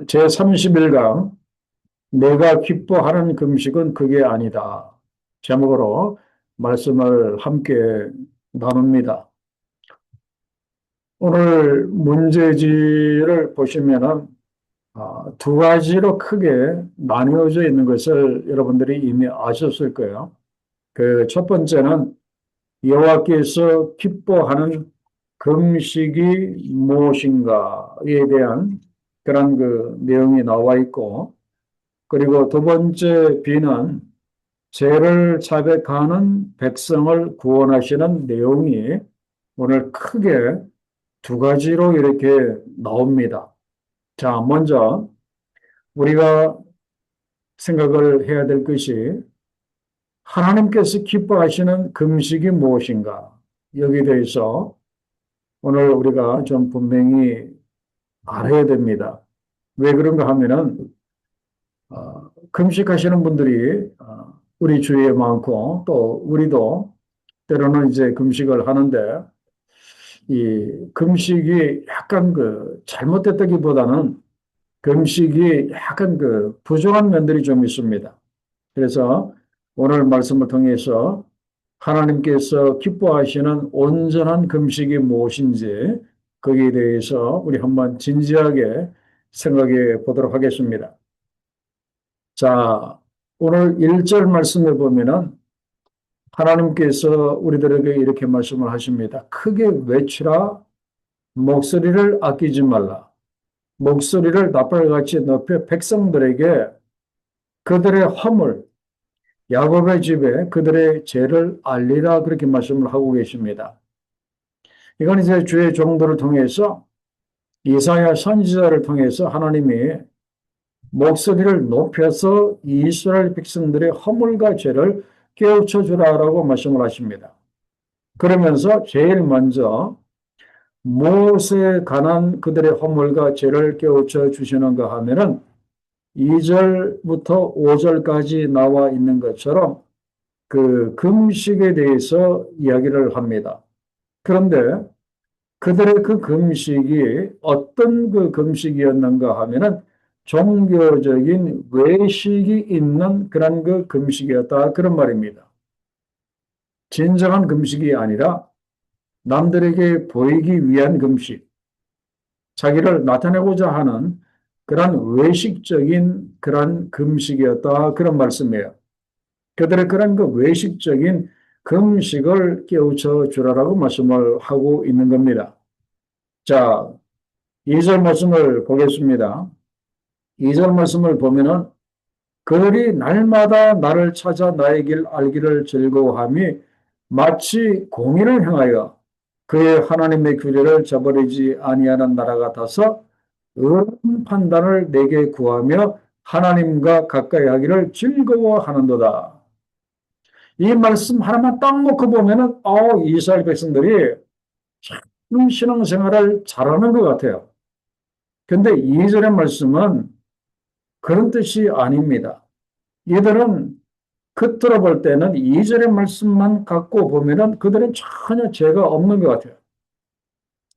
제30일강 내가 기뻐하는 금식은 그게 아니다. 제목으로 말씀을 함께 나눕니다. 오늘 문제지를 보시면은 두 가지로 크게 나뉘어져 있는 것을 여러분들이 이미 아셨을 거예요. 그 첫 번째는 여호와께서 기뻐하는 금식이 무엇인가에 대한 그런 그 내용이 나와 있고, 그리고 두 번째 B는 죄를 자백하는 백성을 구원하시는 내용이 오늘 크게 두 가지로 이렇게 나옵니다. 자, 먼저 우리가 생각을 해야 될 것이 하나님께서 기뻐하시는 금식이 무엇인가? 여기에 대해서 오늘 우리가 좀 분명히 알아야 됩니다. 왜 그런가 하면은 금식하시는 분들이 우리 주위에 많고 또 우리도 때로는 이제 금식을 하는데 이 금식이 약간 그 잘못됐다기보다는 금식이 약간 그 부족한 면들이 좀 있습니다. 그래서 오늘 말씀을 통해서 하나님께서 기뻐하시는 온전한 금식이 무엇인지 거기에 대해서 우리 한번 진지하게 생각해 보도록 하겠습니다. 자, 오늘 1절 말씀에 보면은 하나님께서 우리들에게 이렇게 말씀을 하십니다. 크게 외치라, 목소리를 아끼지 말라. 목소리를 나팔같이 높여 백성들에게 그들의 허물, 야곱의 집에 그들의 죄를 알리라, 그렇게 말씀을 하고 계십니다. 이건 이제 주의 종도를 통해서 이사야 선지자를 통해서 하나님이 목소리를 높여서 이스라엘 백성들의 허물과 죄를 깨우쳐 주라라고 말씀을 하십니다. 그러면서 제일 먼저 무엇에 관한 그들의 허물과 죄를 깨우쳐 주시는가 하면은 2절부터 5절까지 나와 있는 것처럼 그 금식에 대해서 이야기를 합니다. 그런데 그들의 그 금식이 어떤 그 금식이었는가 하면은 종교적인 외식이 있는 그런 그 금식이었다, 그런 말입니다. 진정한 금식이 아니라 남들에게 보이기 위한 금식, 자기를 나타내고자 하는 그런 외식적인 그런 금식이었다, 그런 말씀이에요. 그들의 그런 그 외식적인 금식을 깨우쳐 주라라고 말씀을 하고 있는 겁니다. 자, 2절 말씀을 보겠습니다. 2절 말씀을 보면은 그들이 날마다 나를 찾아 나의 길 알기를 즐거워함이 마치 공의를 행하여 그의 하나님의 규례를 저버리지 아니하는 나라 같아서 옳은 판단을 내게 구하며 하나님과 가까이 하기를 즐거워하는도다. 이 말씀 하나만 딱 놓고 보면은 이스라엘 백성들이 참 신앙생활을 잘하는 것 같아요. 근데 2절의 말씀은 그런 뜻이 아닙니다. 이들은 겉으로 볼 때는 2절의 말씀만 갖고 보면은 그들은 전혀 죄가 없는 것 같아요.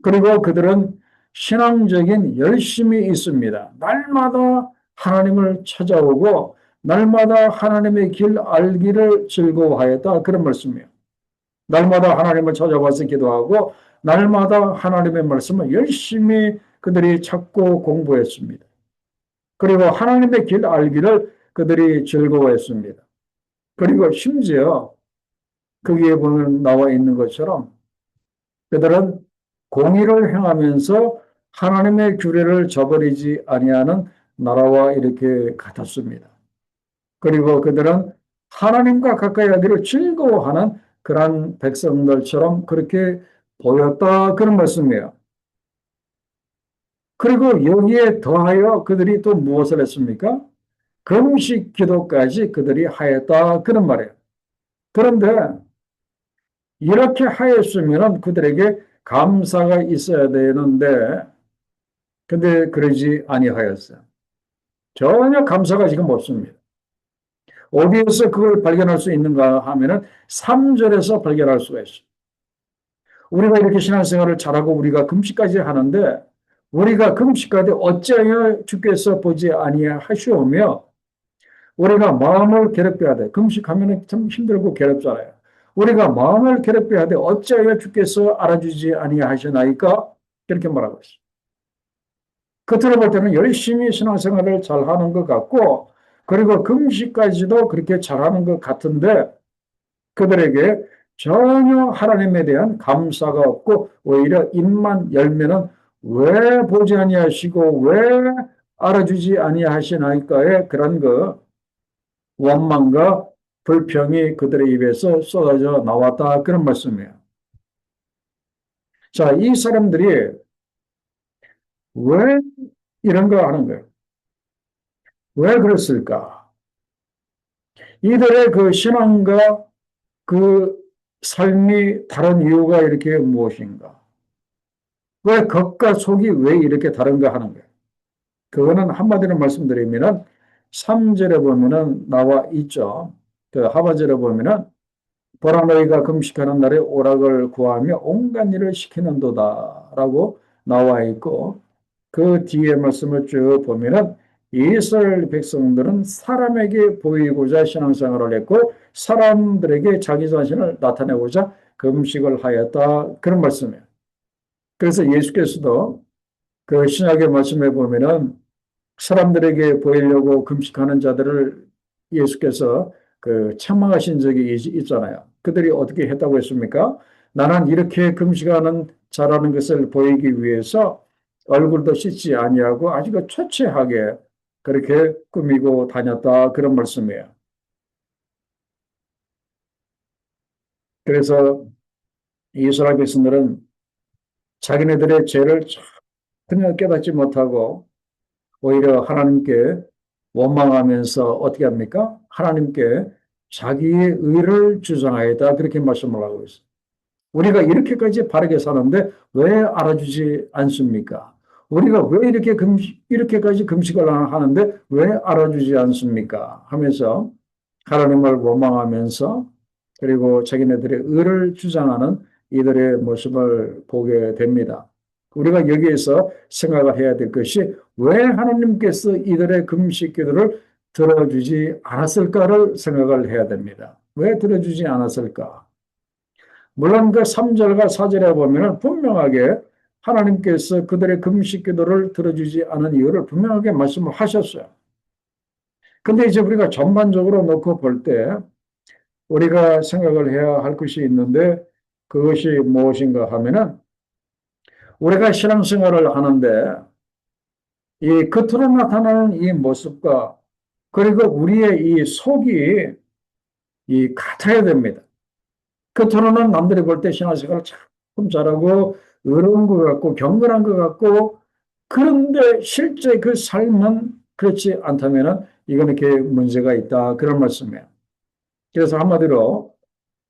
그리고 그들은 신앙적인 열심이 있습니다. 날마다 하나님을 찾아오고 날마다 하나님의 길 알기를 즐거워하였다, 그런 말씀이에요. 날마다 하나님을 찾아와서 기도하고 날마다 하나님의 말씀을 열심히 그들이 찾고 공부했습니다. 그리고 하나님의 길 알기를 그들이 즐거워했습니다. 그리고 심지어 거기에 보면 나와 있는 것처럼 그들은 공의를 행하면서 하나님의 규례를 저버리지 아니하는 나라와 이렇게 같았습니다. 그리고 그들은 하나님과 가까이 하기를 즐거워하는 그러한 백성들처럼 그렇게 보였다, 그런 말씀이에요. 그리고 여기에 더하여 그들이 또 무엇을 했습니까? 금식 기도까지 그들이 하였다, 그런 말이에요. 그런데 이렇게 하였으면 그들에게 감사가 있어야 되는데, 근데 그러지 아니하였어요. 전혀 감사가 지금 없습니다. 어디에서 그걸 발견할 수 있는가 하면은 3절에서 발견할 수가 있어요. 우리가 이렇게 신앙생활을 잘하고 우리가 금식까지 하는데 우리가 금식하되 어찌하여 주께서 보지 아니하시오며 우리가 마음을 괴롭혀야 돼. 금식하면 참 힘들고 괴롭잖아요. 우리가 마음을 괴롭혀야 돼. 어찌하여 주께서 알아주지 아니하시나이까? 이렇게 말하고 있어요. 겉으로 볼 때는 열심히 신앙생활을 잘하는 것 같고 그리고 금식까지도 그렇게 잘하는 것 같은데 그들에게 전혀 하나님에 대한 감사가 없고 오히려 입만 열면은 왜 보지 아니하시고 왜 알아주지 아니하시나이까의 그런 그 원망과 불평이 그들의 입에서 쏟아져 나왔다 그런 말씀이에요. 자, 이 사람들이 왜 이런 거 하는 거예요? 왜 그랬을까? 이들의 그 신앙과 그 삶이 다른 이유가 이렇게 무엇인가? 왜 겉과 속이 왜 이렇게 다른가 하는 거예요. 그거는 한마디로 말씀드리면은 3절에 보면은 나와 있죠. 그 하바절에 보면은 보라 너희가 금식하는 날에 오락을 구하며 온갖 일을 시키는도다라고 나와 있고 그 뒤에 말씀을 쭉 보면은 이스라엘 백성들은 사람에게 보이고자 신앙생활을 했고 사람들에게 자기 자신을 나타내고자 금식을 하였다 그런 말씀이에요. 그래서 예수께서도 그 신약의 말씀에 보면은 사람들에게 보이려고 금식하는 자들을 예수께서 그 책망하신 적이 있잖아요. 그들이 어떻게 했다고 했습니까? 나는 이렇게 금식하는 자라는 것을 보이기 위해서 얼굴도 씻지 아니하고 아주 초췌하게 그렇게 꾸미고 다녔다 그런 말씀이에요. 그래서 이스라엘 백성들은 자기네들의 죄를 전혀 깨닫지 못하고 오히려 하나님께 원망하면서 어떻게 합니까? 하나님께 자기의 의를 주장하였다. 그렇게 말씀을 하고 있어요. 우리가 이렇게까지 바르게 사는데 왜 알아주지 않습니까? 우리가 왜 이렇게까지 금식을 하는데 왜 알아주지 않습니까? 하면서 하나님을 원망하면서 그리고 자기네들의 의를 주장하는 이들의 모습을 보게 됩니다. 우리가 여기에서 생각을 해야 될 것이 왜 하나님께서 이들의 금식 기도를 들어주지 않았을까를 생각을 해야 됩니다. 왜 들어주지 않았을까? 물론 그 3절과 4절에 보면 분명하게 하나님께서 그들의 금식 기도를 들어주지 않은 이유를 분명하게 말씀을 하셨어요. 근데 이제 우리가 전반적으로 놓고 볼 때 우리가 생각을 해야 할 것이 있는데 그것이 무엇인가 하면은 우리가 신앙생활을 하는데 이 겉으로 나타나는 이 모습과 그리고 우리의 이 속이 이 같아야 됩니다. 겉으로는 남들이 볼 때 신앙생활을 참 잘하고 의로운 것 같고 경건한 것 같고 그런데 실제 그 삶은 그렇지 않다면은 이거는 이렇게 문제가 있다 그런 말씀이에요. 그래서 한마디로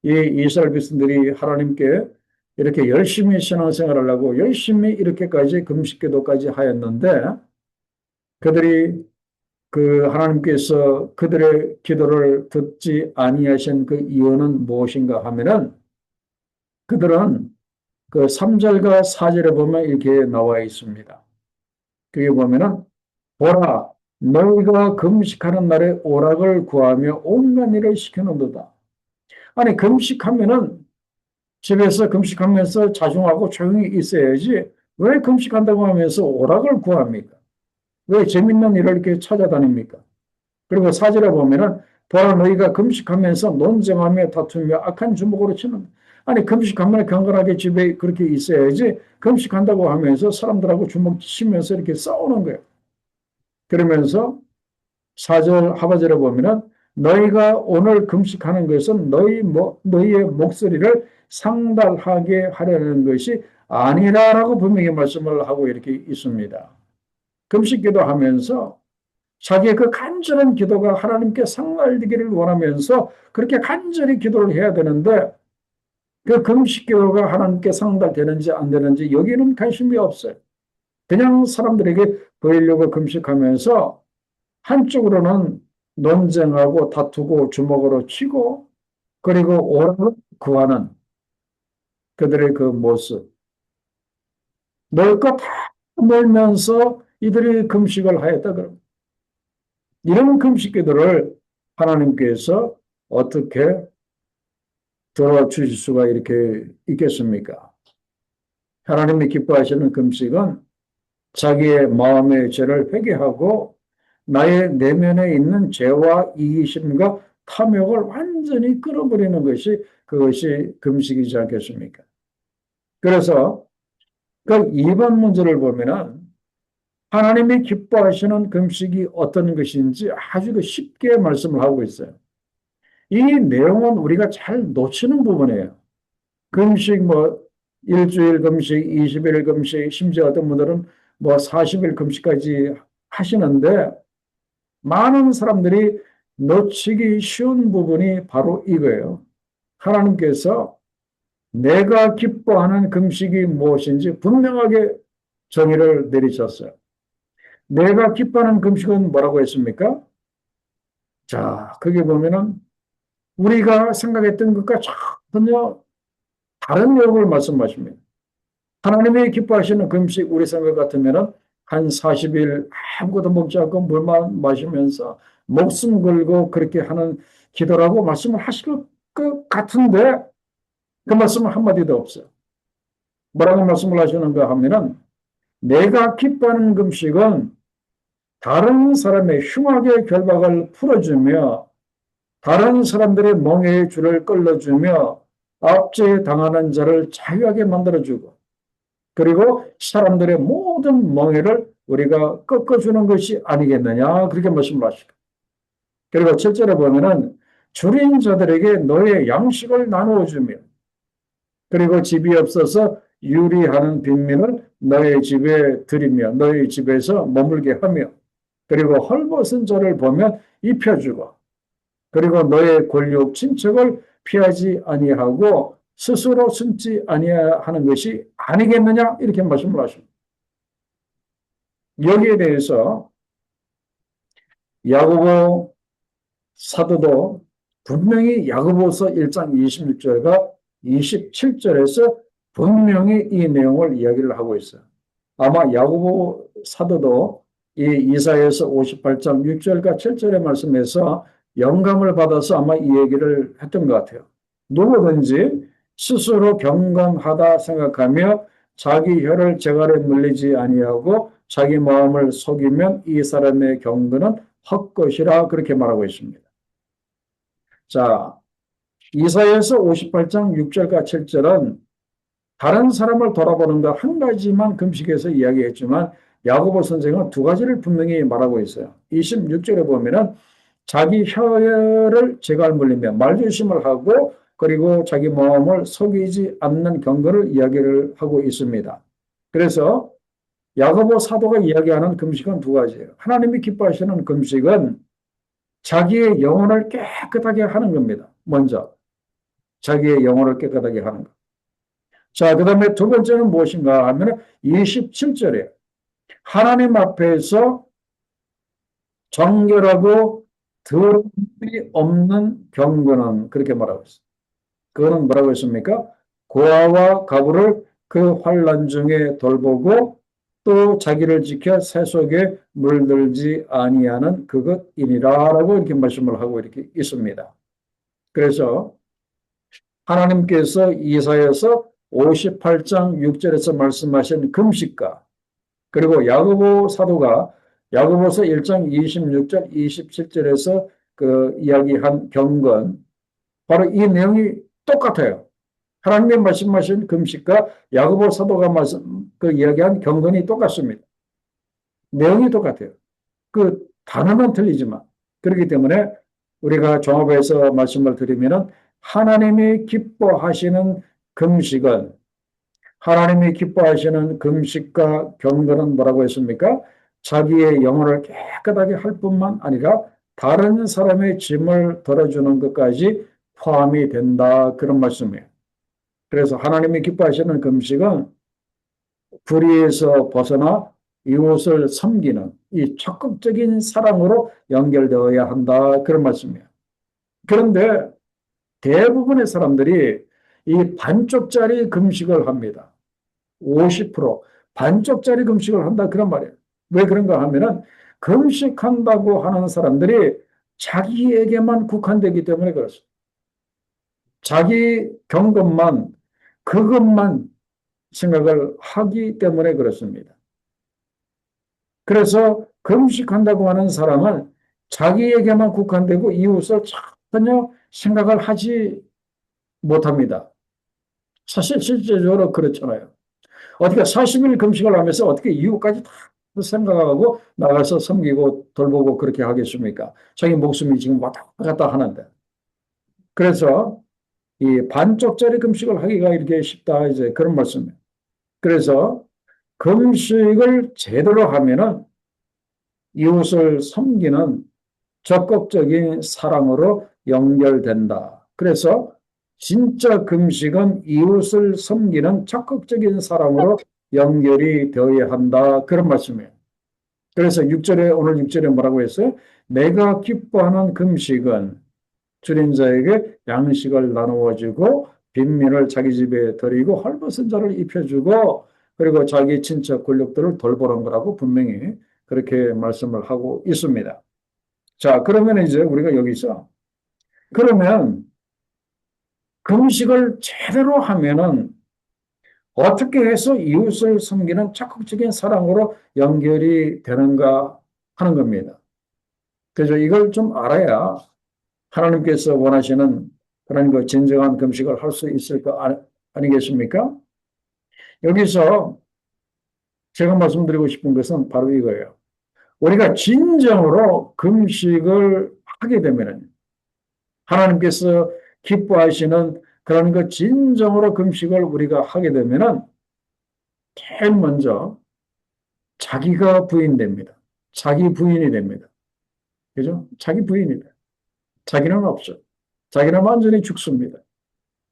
이 이스라엘 백성들이 하나님께 이렇게 열심히 신앙생활을 하고 열심히 이렇게까지 금식기도까지 하였는데 그들이 그 하나님께서 그들의 기도를 듣지 아니하신 그 이유는 무엇인가 하면은 그들은 그 3절과 4절에 보면 이렇게 나와 있습니다. 그게 보면은 보라 너희가 금식하는 날에 오락을 구하며 온갖 일을 시키는도다. 아니 금식하면은 집에서 금식하면서 자중하고 조용히 있어야지 왜 금식한다고 하면서 오락을 구합니까? 왜 재밌는 일을 이렇게 찾아다닙니까? 그리고 사절에 보면은 보라 너희가 금식하면서 논쟁하며 다투며 악한 주먹으로 치는 아니 금식하면 경건하게 집에 그렇게 있어야지 금식한다고 하면서 사람들하고 주먹 치면서 이렇게 싸우는 거예요. 그러면서 사절 하바절에 보면은 너희가 오늘 금식하는 것은 너희의 목소리를 상달하게 하려는 것이 아니라라고 분명히 말씀을 하고 이렇게 있습니다. 금식 기도하면서 자기의 그 간절한 기도가 하나님께 상달되기를 원하면서 그렇게 간절히 기도를 해야 되는데 그 금식 기도가 하나님께 상달되는지 안 되는지 여기는 관심이 없어요. 그냥 사람들에게 보이려고 금식하면서 한쪽으로는 논쟁하고 다투고 주먹으로 치고 그리고 오락을 구하는 그들의 그 모습. 넣을 거 다 멀면서 이들이 금식을 하였다. 그럼 이런 금식기들을 하나님께서 어떻게 들어주실 수가 이렇게 있겠습니까? 하나님이 기뻐하시는 금식은 자기의 마음의 죄를 회개하고 나의 내면에 있는 죄와 이기심과 탐욕을 완전히 끌어버리는 것이 그것이 금식이지 않겠습니까? 그래서 그 2번 문제를 보면은 하나님이 기뻐하시는 금식이 어떤 것인지 아주 쉽게 말씀을 하고 있어요. 이 내용은 우리가 잘 놓치는 부분이에요. 금식 뭐 일주일 금식, 20일 금식, 심지어 어떤 분들은 뭐 40일 금식까지 하시는데 많은 사람들이 놓치기 쉬운 부분이 바로 이거예요. 하나님께서 내가 기뻐하는 금식이 무엇인지 분명하게 정의를 내리셨어요. 내가 기뻐하는 금식은 뭐라고 했습니까? 자, 거기 보면은 우리가 생각했던 것과 전혀 다른 내용을 말씀하십니다. 하나님이 기뻐하시는 금식 우리 생각 같으면은 한 40일 아무것도 먹지 않고 물만 마시면서 목숨 걸고 그렇게 하는 기도라고 말씀을 하실 것 같은데 그 말씀은 한마디도 없어요. 뭐라고 말씀을 하시는가 하면은 내가 기뻐하는 금식은 다른 사람의 흉악의 결박을 풀어주며 다른 사람들의 멍에의 줄을 끌어주며 압제 당하는 자를 자유하게 만들어주고 그리고 사람들의 모든 멍에를 우리가 꺾어주는 것이 아니겠느냐 그렇게 말씀을 하시고 그리고 7절에 보면은 줄인 자들에게 너의 양식을 나누어 주며 그리고 집이 없어서 유리하는 빈민을 너의 집에 들이며 너의 집에서 머물게 하며 그리고 헐벗은 자를 보면 입혀주고 그리고 너의 권력 친척을 피하지 아니하고 스스로 숨지 아니하는 것이 아니겠느냐 이렇게 말씀을 하십니다. 여기에 대해서 야고보 사도도 분명히 야고보서 1장 26절과 27절에서 분명히 이 내용을 이야기를 하고 있어요. 아마 야고보 사도도 이 이사야서 58장 6절과 7절의 말씀에서 영감을 받아서 아마 이 얘기를 했던 것 같아요. 누구든지 스스로 경건하다 생각하며 자기 혀를 재갈에 물리지 아니하고 자기 마음을 속이면 이 사람의 경건은 헛것이라 그렇게 말하고 있습니다. 자, 이사야서 58장 6절과 7절은 다른 사람을 돌아보는 것 한 가지만 금식에서 이야기했지만 야고보 선생은 두 가지를 분명히 말하고 있어요. 26절에 보면은 자기 혀를 재갈 물리며 말조심을 하고 그리고 자기 마음을 속이지 않는 경건을 이야기를 하고 있습니다. 그래서 야고보 사도가 이야기하는 금식은 두 가지예요. 하나님이 기뻐하시는 금식은 자기의 영혼을 깨끗하게 하는 겁니다. 먼저 자기의 영혼을 깨끗하게 하는 것. 자, 그 다음에 두 번째는 무엇인가 하면 27절에 하나님 앞에서 정결하고 더러움이 없는 경건은 그렇게 말하고 있습니다. 그거는 뭐라고 했습니까? 고아와 가부를 그 환난 중에 돌보고 또 자기를 지켜 새 속에 물들지 아니하는 그것이니라라고 이렇게 말씀을 하고 이렇게 있습니다. 그래서 하나님께서 이사야서 58장 6절에서 말씀하신 금식과 그리고 야고보 사도가 야고보서 1장 26절 27절에서 그 이야기한 경건 바로 이 내용이 똑같아요. 하나님의 말씀하신 금식과 야고보 사도가 말씀 그 이야기한 경건이 똑같습니다. 내용이 똑같아요. 그 단어는 틀리지만 그렇기 때문에 우리가 종합해서 말씀을 드리면은 하나님이 기뻐하시는 금식은 하나님이 기뻐하시는 금식과 경건은 뭐라고 했습니까? 자기의 영혼을 깨끗하게 할 뿐만 아니라 다른 사람의 짐을 덜어주는 것까지 포함이 된다. 그런 말씀이에요. 그래서 하나님이 기뻐하시는 금식은 불의에서 벗어나 이웃을 섬기는 이 적극적인 사랑으로 연결되어야 한다. 그런 말씀이에요. 그런데 대부분의 사람들이 이 반쪽짜리 금식을 합니다. 50%. 반쪽짜리 금식을 한다 그런 말이에요. 왜 그런가 하면은 금식한다고 하는 사람들이 자기에게만 국한되기 때문에 그렇습니다. 자기 경험만 그것만 생각을 하기 때문에 그렇습니다. 그래서 금식한다고 하는 사람은 자기에게만 국한되고 이웃을 전혀 생각을 하지 못합니다. 사실 실제적으로 그렇잖아요. 어떻게 40일 금식을 하면서 어떻게 이웃까지 다 생각하고 나가서 섬기고 돌보고 그렇게 하겠습니까? 자기 목숨이 지금 왔다 갔다 하는데. 그래서 이 반쪽짜리 금식을 하기가 이렇게 쉽다 이제 그런 말씀이에요. 그래서 금식을 제대로 하면은 이웃을 섬기는 적극적인 사랑으로 연결된다. 그래서 진짜 금식은 이웃을 섬기는 적극적인 사랑으로 연결이 되어야 한다. 그런 말씀이에요. 그래서 6절에, 오늘 6절에 뭐라고 했어요? 내가 기뻐하는 금식은 줄인 자에게 양식을 나누어 주고 빈민을 자기 집에 들이고 헐벗은 자를 입혀주고 그리고 자기 친척 권력들을 돌보는 거라고 분명히 그렇게 말씀을 하고 있습니다. 자, 그러면 이제 우리가 여기서 그러면 금식을 제대로 하면은 어떻게 해서 이웃을 섬기는 적극적인 사랑으로 연결이 되는가 하는 겁니다. 그래서 이걸 좀 알아야 하나님께서 원하시는 그런 그 진정한 금식을 할 수 있을 거 아니겠습니까? 여기서 제가 말씀드리고 싶은 것은 바로 이거예요. 우리가 진정으로 금식을 하게 되면 하나님께서 기뻐하시는 그런 그 진정으로 금식을 우리가 하게 되면은 제일 먼저 자기가 부인됩니다. 자기 부인이 됩니다. 그죠? 자기 부인이 돼. 자기는 없어. 자기는 완전히 죽습니다.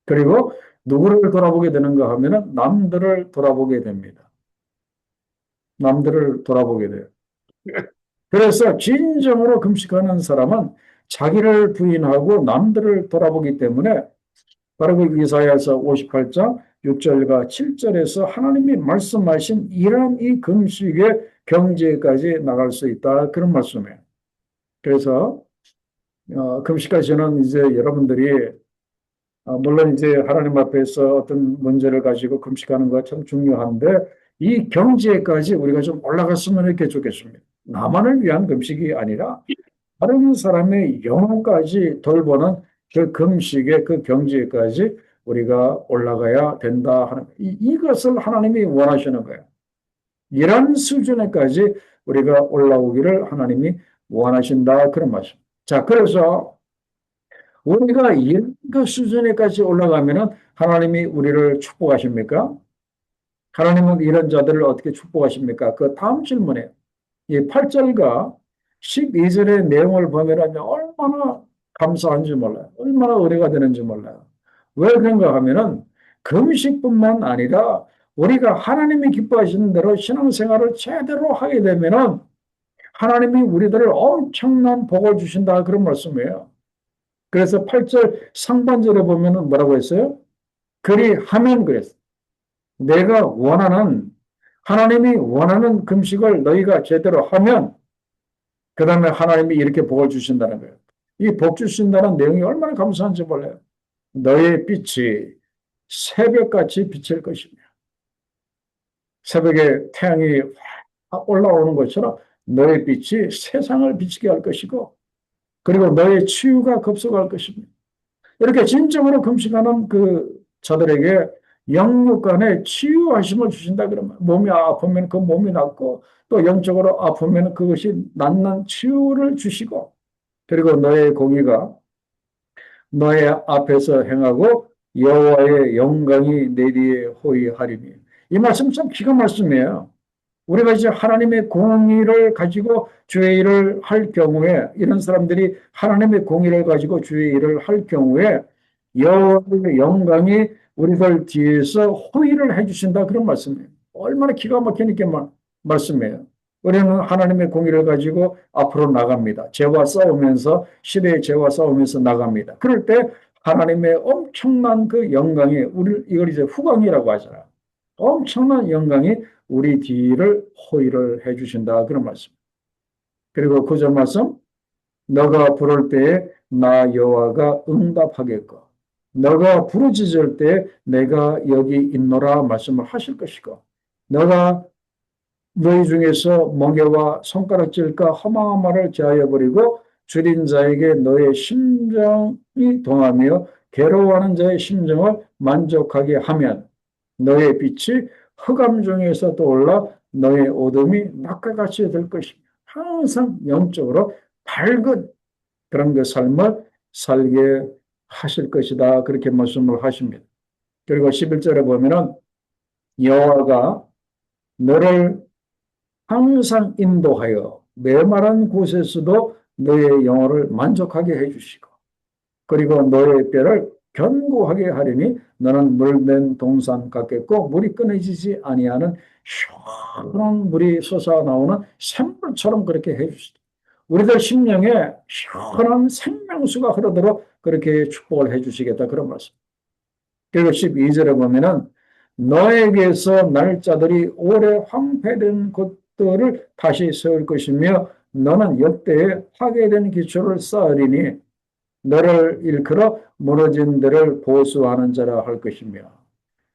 그리고 누구를 돌아보게 되는가 하면은 남들을 돌아보게 됩니다. 남들을 돌아보게 돼요. 그래서 진정으로 금식하는 사람은 자기를 부인하고 남들을 돌아보기 때문에 바로 그 이사야서 58장 6절과 7절에서 하나님이 말씀하신 이러한 이 금식의 경지까지 나갈 수 있다. 그런 말씀이에요. 그래서 금식하시는 이제 여러분들이 물론 이제 하나님 앞에서 어떤 문제를 가지고 금식하는 거 참 중요한데 이 경지에까지 우리가 좀 올라갔으면 이렇게 좋겠습니다. 나만을 위한 금식이 아니라 다른 사람의 영혼까지 돌보는 그 금식의 그 경지에까지 우리가 올라가야 된다 하는 이것을 하나님이 원하시는 거예요. 이런 수준에까지 우리가 올라오기를 하나님이 원하신다 그런 말씀. 자, 그래서 우리가 이런 그 수준에까지 올라가면은 하나님이 우리를 축복하십니까? 하나님은 이런 자들을 어떻게 축복하십니까? 그 다음 질문에 이 8절과 12절의 내용을 보면 얼마나 감사한지 몰라요. 얼마나 은혜가 되는지 몰라요. 왜 그런가 하면은 금식뿐만 아니라 우리가 하나님이 기뻐하시는 대로 신앙생활을 제대로 하게 되면은 하나님이 우리들을 엄청난 복을 주신다 그런 말씀이에요. 그래서 8절 상반절에 보면은 뭐라고 했어요? 그리하면 그랬어요. 내가 원하는 하나님이 원하는 금식을 너희가 제대로 하면 그 다음에 하나님이 이렇게 복을 주신다는 거예요. 이 복 주신다는 내용이 얼마나 감사한지 몰라요. 너의 빛이 새벽같이 비칠 것이며 새벽에 태양이 올라오는 것처럼 너의 빛이 세상을 비치게 할 것이고 그리고 너의 치유가 급속할 것입니다. 이렇게 진정으로 금식하는 그 자들에게 영육 간에 치유하심을 주신다 그러면 몸이 아프면 그 몸이 낫고 또 영적으로 아프면 그것이 낫는 치유를 주시고 그리고 너의 공의가 너의 앞에서 행하고 여호와의 영광이 내 뒤에 호위하리니 이 말씀 참 기가 말씀이에요. 우리가 이제 하나님의 공의를 가지고 주의 일을 할 경우에 이런 사람들이 하나님의 공의를 가지고 주의 일을 할 경우에 여호와의 영광이 우리들 뒤에서 호의를 해주신다 그런 말씀이에요. 얼마나 기가 막히게 말씀이에요. 우리는 하나님의 공의를 가지고 앞으로 나갑니다. 죄와 싸우면서 시대의 죄와 싸우면서 나갑니다. 그럴 때 하나님의 엄청난 그 영광이 우리 이걸 이제 후광이라고 하잖아요. 엄청난 영광이 우리 뒤를 호의를 해 주신다. 그런 말씀. 그리고 구절 말씀, 너가 부를 때에 나 여호와가 응답하겠고 너가 부르짖을 때 내가 여기 있노라 말씀을 하실 것이고 너가 너희 중에서 멍에와 손가락질과 허망한 말을 제하여 버리고 줄인 자에게 너의 심정이 동하며 괴로워하는 자의 심정을 만족하게 하면 너의 빛이 흑암 중에서 떠올라 너의 어둠이 낮과 같이 될 것이며 항상 영적으로 밝은 그런 그 삶을 살게 하실 것이다. 그렇게 말씀을 하십니다. 그리고 11절에 보면은 여호와가 너를 항상 인도하여 메마른 곳에서도 너의 영혼을 만족하게 해주시고 그리고 너의 뼈를 견고하게 하리니 너는 물된 동산 같겠고 물이 끊어지지 아니하는 시원한 물이 솟아나오는 샘물처럼 그렇게 해주시다. 우리들 심령에 시원한 생명수가 흐르도록 그렇게 축복을 해주시겠다 그런 말씀. 그리고 12절에 보면은 너에게서 날짜들이 오래 황폐된 것들을 다시 세울 것이며 너는 역대에 파괴된 기초를 쌓으리니 너를 일컬어 무너진 데를 보수하는 자라 할 것이며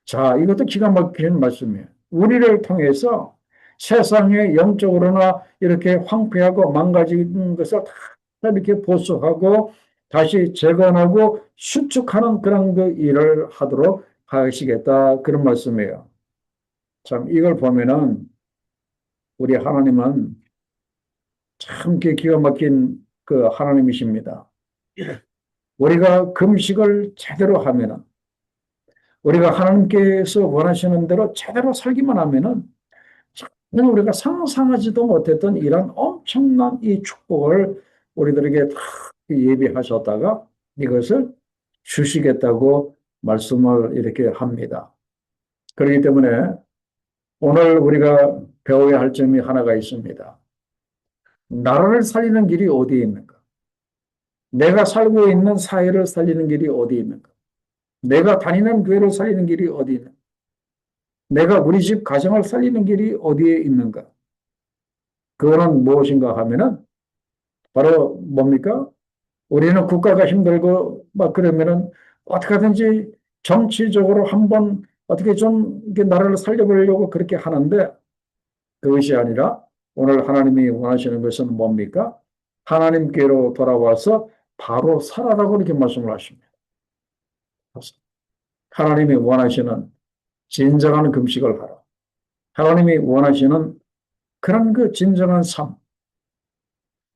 자 이것도 기가 막히는 말씀이에요. 우리를 통해서 세상에 영적으로나 이렇게 황폐하고 망가진 것을 다 이렇게 보수하고 다시 재건하고 수축하는 그런 그 일을 하도록 하시겠다 그런 말씀이에요. 참 이걸 보면은 우리 하나님은 참 기가 막힌 그 하나님이십니다. 우리가 금식을 제대로 하면은 우리가 하나님께서 원하시는 대로 제대로 살기만 하면은 우리가 상상하지도 못했던 이런 엄청난 이 축복을 우리들에게 다 예비하셨다가 이것을 주시겠다고 말씀을 이렇게 합니다. 그렇기 때문에 오늘 우리가 배워야 할 점이 하나가 있습니다. 나라를 살리는 길이 어디에 있는가? 내가 살고 있는 사회를 살리는 길이 어디에 있는가? 내가 다니는 교회를 살리는 길이 어디에 있는가? 내가 우리 집 가정을 살리는 길이 어디에 있는가? 그거는 무엇인가 하면은 바로 뭡니까? 우리는 국가가 힘들고 막 그러면은 어떻게 하든지 정치적으로 한번 어떻게 좀 이렇게 나라를 살려보려고 그렇게 하는데 그것이 아니라 오늘 하나님이 원하시는 것은 뭡니까? 하나님께로 돌아와서 바로 살아라고 이렇게 말씀을 하십니다. 하나님이 원하시는 진정한 금식을 하라. 하나님이 원하시는 그런 그 진정한 삶,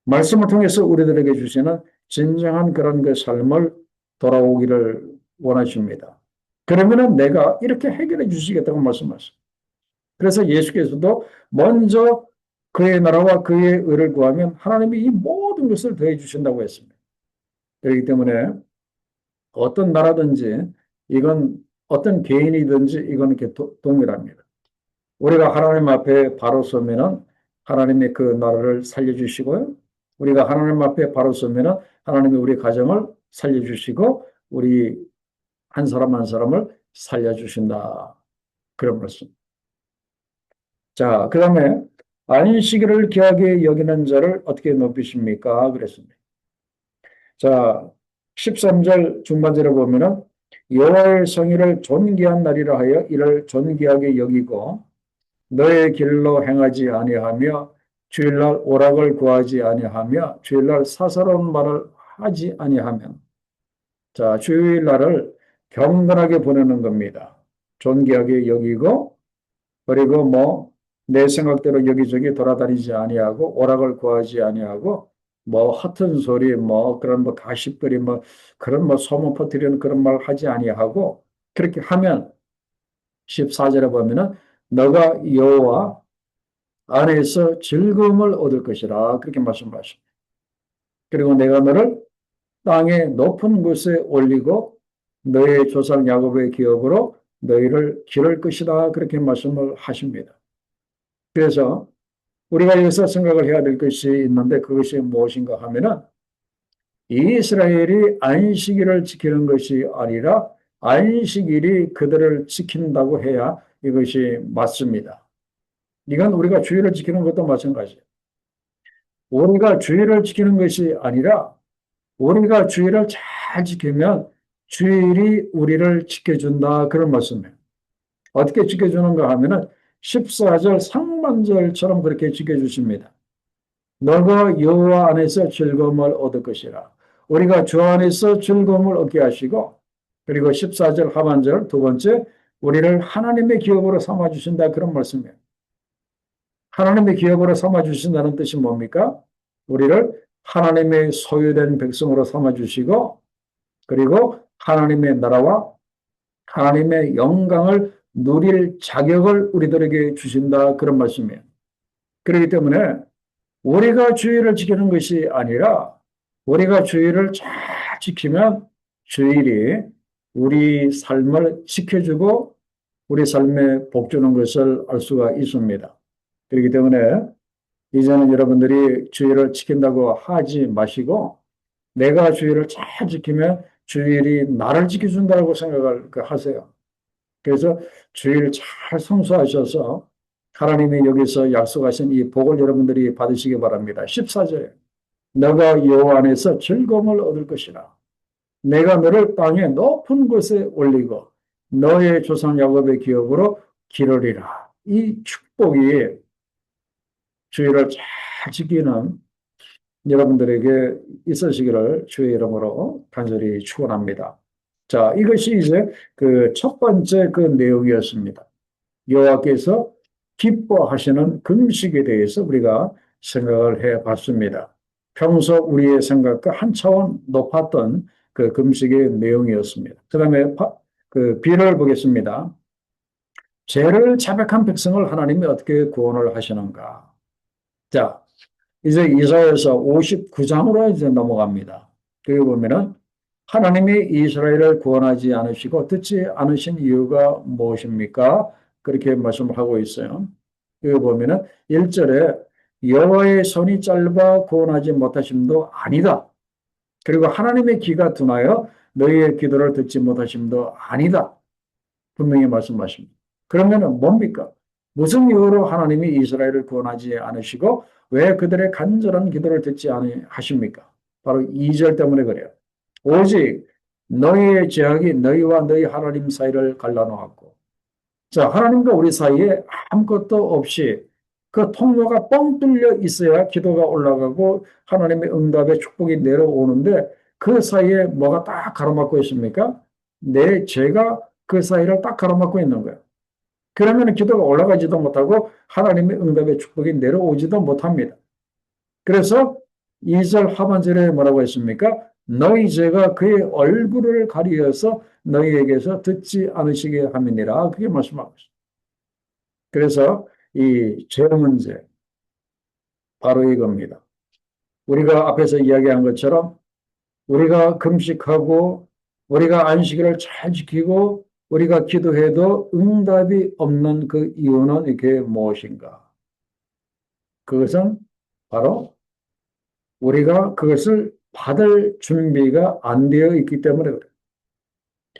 말씀을 통해서 우리들에게 주시는 진정한 그런 그 삶을 돌아오기를 원하십니다. 그러면은 내가 이렇게 해결해 주시겠다고 말씀하셨습니다. 그래서 예수께서도 먼저 그의 나라와 그의 의를 구하면 하나님이 이 모든 것을 더해 주신다고 했습니다. 그렇기 때문에 어떤 나라든지 이건 어떤 개인이든지 이건 이렇게 동일합니다. 우리가 하나님 앞에 바로 서면은 하나님의 그 나라를 살려주시고요. 우리가 하나님 앞에 바로 서면은 하나님이 우리 가정을 살려주시고 우리 한 사람 한 사람을 살려주신다. 그런 말씀. 자, 그 다음에 안식일을 귀하게 여기는 자를 어떻게 높이십니까? 그랬습니다. 자, 13절 중반절에 보면은 여호와의 성의를 존귀한 날이라 하여 이를 존귀하게 여기고 너의 길로 행하지 아니하며 주일날 오락을 구하지 아니하며 주일날 사사로운 말을 하지 아니하면 자, 주일날을 경건하게 보내는 겁니다. 존귀하게 여기고 그리고 뭐 내 생각대로 여기저기 돌아다니지 아니하고 오락을 구하지 아니하고 뭐 허튼 소리 뭐 그런 뭐 가십거리 뭐 그런 뭐 소문 퍼뜨리는 그런 말 하지 아니하고 그렇게 하면 14절에 보면은 너가 여호와 안에서 즐거움을 얻을 것이라 그렇게 말씀하십니다. 그리고 내가 너를 땅의 높은 곳에 올리고 너의 조상 야곱의 기업으로 너희를 기를 것이다 그렇게 말씀을 하십니다. 그래서 우리가 여기서 생각을 해야 될 것이 있는데 그것이 무엇인가 하면은 이스라엘이 안식일을 지키는 것이 아니라 안식일이 그들을 지킨다고 해야 이것이 맞습니다. 이건 우리가 주의를 지키는 것도 마찬가지예요. 우리가 주의를 지키는 것이 아니라 우리가 주의를 잘 지키면 주일이 우리를 지켜준다. 그런 말씀이에요. 어떻게 지켜주는가 하면은 14절 상반절처럼 그렇게 지켜주십니다. 너가 여호와 안에서 즐거움을 얻을 것이라. 우리가 주 안에서 즐거움을 얻게 하시고, 그리고 14절 하반절 두 번째, 우리를 하나님의 기업으로 삼아주신다. 그런 말씀이에요. 하나님의 기업으로 삼아주신다는 뜻이 뭡니까? 우리를 하나님의 소유된 백성으로 삼아주시고, 그리고 하나님의 나라와 하나님의 영광을 누릴 자격을 우리들에게 주신다. 그런 말씀이에요. 그렇기 때문에 우리가 주의를 지키는 것이 아니라 우리가 주의를 잘 지키면 주일이 우리 삶을 지켜주고 우리 삶에 복 주는 것을 알 수가 있습니다. 그렇기 때문에 이제는 여러분들이 주의를 지킨다고 하지 마시고 내가 주의를 잘 지키면 주일이 나를 지켜준다고 생각을 하세요. 그래서 주의를 잘 성수하셔서 하나님이 여기서 약속하신 이 복을 여러분들이 받으시기 바랍니다. 14절에 너가 여호와 안에서 즐거움을 얻을 것이라. 내가 너를 땅의 높은 곳에 올리고 너의 조상 야곱의 기업으로 기르리라. 이 축복이 주의를 잘 지키는 여러분들에게 있으시기를 주의 이름으로 간절히 축원합니다. 자, 이것이 이제 그 첫 번째 그 내용이었습니다. 여호와께서 기뻐하시는 금식에 대해서 우리가 생각을 해 봤습니다. 평소 우리의 생각과 한 차원 높았던 그 금식의 내용이었습니다. 그 다음에 그 B를 보겠습니다. 죄를 자백한 백성을 하나님이 어떻게 구원을 하시는가. 자, 이제 이사야서 59장으로 이제 넘어갑니다. 여기 보면은 하나님이 이스라엘을 구원하지 않으시고 듣지 않으신 이유가 무엇입니까? 그렇게 말씀을 하고 있어요. 여기 보면은 1절에 여호와의 손이 짧아 구원하지 못하심도 아니다. 그리고 하나님의 귀가 둔하여 너희의 기도를 듣지 못하심도 아니다. 분명히 말씀하십니다. 그러면은 뭡니까? 무슨 이유로 하나님이 이스라엘을 구원하지 않으시고 왜 그들의 간절한 기도를 듣지 않으십니까? 바로 2절 때문에 그래요. 오직 너희의 죄악이 너희와 너희 하나님 사이를 갈라놓았고, 자, 하나님과 우리 사이에 아무것도 없이 그 통로가 뻥 뚫려 있어야 기도가 올라가고 하나님의 응답의 축복이 내려오는데 그 사이에 뭐가 딱 가로막고 있습니까? 내 죄가 그 사이를 딱 가로막고 있는 거예요. 그러면 기도가 올라가지도 못하고 하나님의 응답의 축복이 내려오지도 못합니다. 그래서 2절 하반절에 뭐라고 했습니까? 너희 죄가 그의 얼굴을 가리어서 너희에게서 듣지 않으시게 함이니라. 그게 말씀하고 있습니다. 그래서 이 죄 문제, 바로 이겁니다. 우리가 앞에서 이야기한 것처럼 우리가 금식하고 우리가 안식일을 잘 지키고 우리가 기도해도 응답이 없는 그 이유는 이게 무엇인가? 그것은 바로 우리가 그것을 받을 준비가 안 되어 있기 때문에 그래요.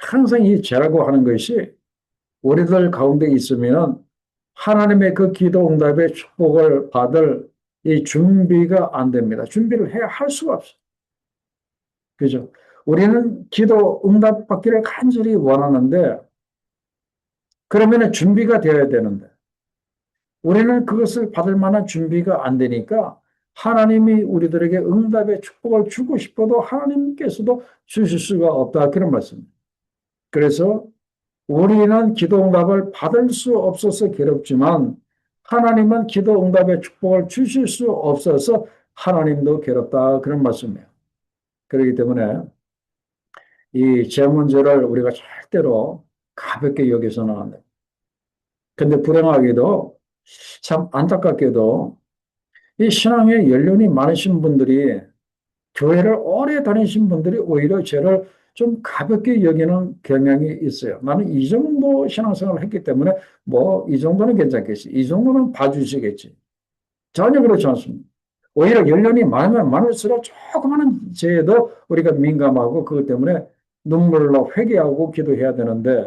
항상 이 죄라고 하는 것이 우리들 가운데 있으면 하나님의 그 기도 응답의 축복을 받을 이 준비가 안 됩니다. 준비를 해야 할 수가 없어요. 그죠? 우리는 기도 응답 받기를 간절히 원하는데 그러면 준비가 되어야 되는데 우리는 그것을 받을 만한 준비가 안 되니까 하나님이 우리들에게 응답의 축복을 주고 싶어도 하나님께서도 주실 수가 없다. 그런 말씀입니다. 그래서 우리는 기도 응답을 받을 수 없어서 괴롭지만 하나님은 기도 응답의 축복을 주실 수 없어서 하나님도 괴롭다. 그런 말씀이에요. 그렇기 때문에 이 죄 문제를 우리가 절대로 가볍게 여기서는 안 돼요. 근데 불행하게도 참 안타깝게도 이 신앙에 연륜이 많으신 분들이 교회를 오래 다니신 분들이 오히려 죄를 좀 가볍게 여기는 경향이 있어요. 나는 이 정도 신앙생활을 했기 때문에 뭐 이 정도는 괜찮겠지. 이 정도는 봐주시겠지. 전혀 그렇지 않습니다. 오히려 연륜이 많으면 많을수록 조그마한 죄에도 우리가 민감하고 그것 때문에 눈물로 회개하고 기도해야 되는데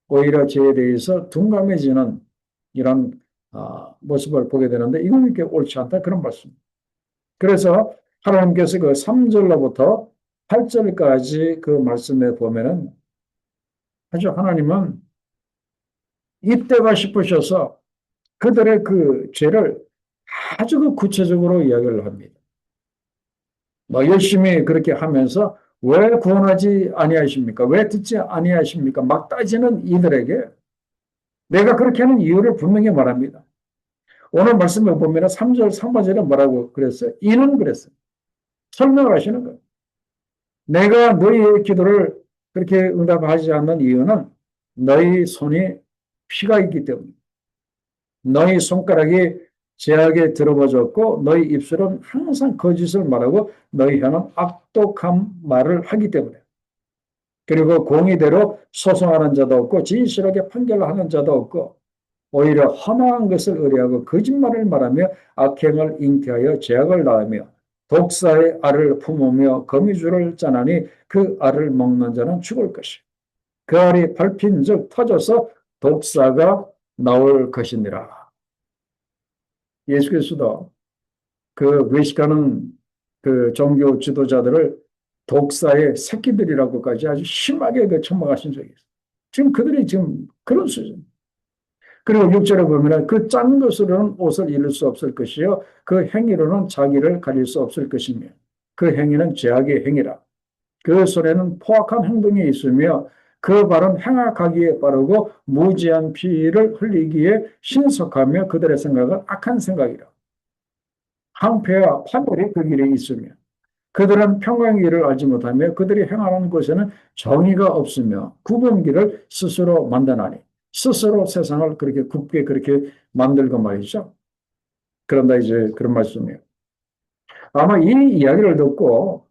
오히려 죄에 대해서 둔감해지는 이런 모습을 보게 되는데 이건 이렇게 옳지 않다 그런 말씀. 그래서 하나님께서 그 3절로부터 8절까지 그 말씀에 보면은 아주 하나님은 이때가 싶으셔서 그들의 그 죄를 아주 그 구체적으로 이야기를 합니다. 뭐 열심히 그렇게 하면서 왜 구원하지 아니하십니까? 왜 듣지 아니하십니까? 막 따지는 이들에게 내가 그렇게 하는 이유를 분명히 말합니다. 오늘 말씀을 보면 3절 상반절에 뭐라고 그랬어요? 이는 그랬어요. 설명을 하시는 거예요. 내가 너희의 기도를 그렇게 응답하지 않는 이유는 너희 손이 피가 있기 때문에 너희 손가락이 죄악에 들어버졌고 너희 입술은 항상 거짓을 말하고 너희 혀는 악독한 말을 하기 때문에 그리고 공의대로 소송하는 자도 없고 진실하게 판결하는 자도 없고 오히려 험한 것을 의뢰하고 거짓말을 말하며 악행을 잉태하여 죄악을 낳으며 독사의 알을 품으며 거미줄을 짜나니 그 알을 먹는 자는 죽을 것이요 그 알이 밟힌 즉 터져서 독사가 나올 것이니라. 예수께서도 그 외식하는 그 종교 지도자들을 독사의 새끼들이라고까지 아주 심하게 그 처먹하신 적이 있어요. 지금 그들이 지금 그런 수준. 그리고 6절에 보면 그 짠 것으로는 옷을 입을 수 없을 것이요 그 행위로는 자기를 가릴 수 없을 것이며 그 행위는 죄악의 행위라. 그 손에는 포악한 행동이 있으며 그 발은 행악하기에 빠르고 무지한 피를 흘리기에 신속하며 그들의 생각은 악한 생각이라. 항폐와 판결이 그 길에 있으며 그들은 평강의 길을 알지 못하며 그들이 행하는 곳에는 정의가 없으며 굽은 길을 스스로 만드나니 스스로 세상을 그렇게 굽게 그렇게 만들고 말이죠. 그런다 이제 그런 말씀이에요. 아마 이 이야기를 듣고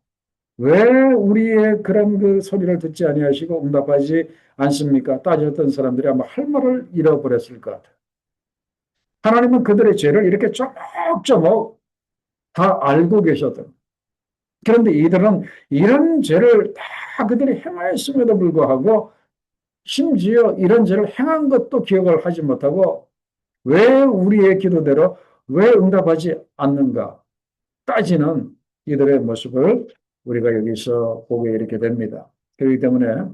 왜 우리의 그런 그 소리를 듣지 아니하시고 응답하지 않습니까? 따졌던 사람들이 아마 할 말을 잃어버렸을 것 같아요. 하나님은 그들의 죄를 이렇게 조목조목 다 알고 계셨던. 그런데 이들은 이런 죄를 다 그들이 행하였음에도 불구하고 심지어 이런 죄를 행한 것도 기억을 하지 못하고 왜 우리의 기도대로 왜 응답하지 않는가 따지는 이들의 모습을 우리가 여기서 보게 이렇게 됩니다. 그렇기 때문에